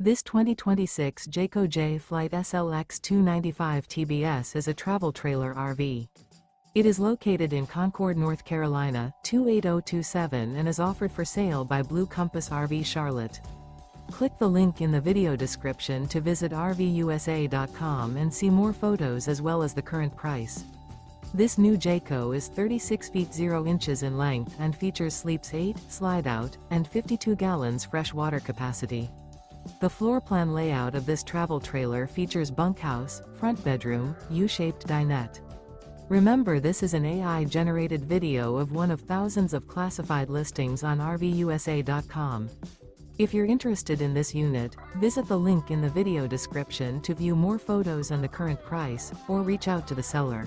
This 2026 Jayco Jay Flight SLX 295 TBS is a travel trailer RV. It is located in Concord, North Carolina, 28027 and is offered for sale by Blue Compass RV Charlotte. Click the link in the video description to visit RVUSA.com and see more photos as well as the current price. This new Jayco is 36 feet 0 inches in length and features sleeps 8, slide-out, and 52 gallons fresh water capacity. The floor plan layout of this travel trailer features bunkhouse, front bedroom, U-shaped dinette. Remember, this is an AI-generated video of one of thousands of classified listings on RVUSA.com. If you're interested in this unit, visit the link in the video description to view more photos and the current price, or reach out to the seller.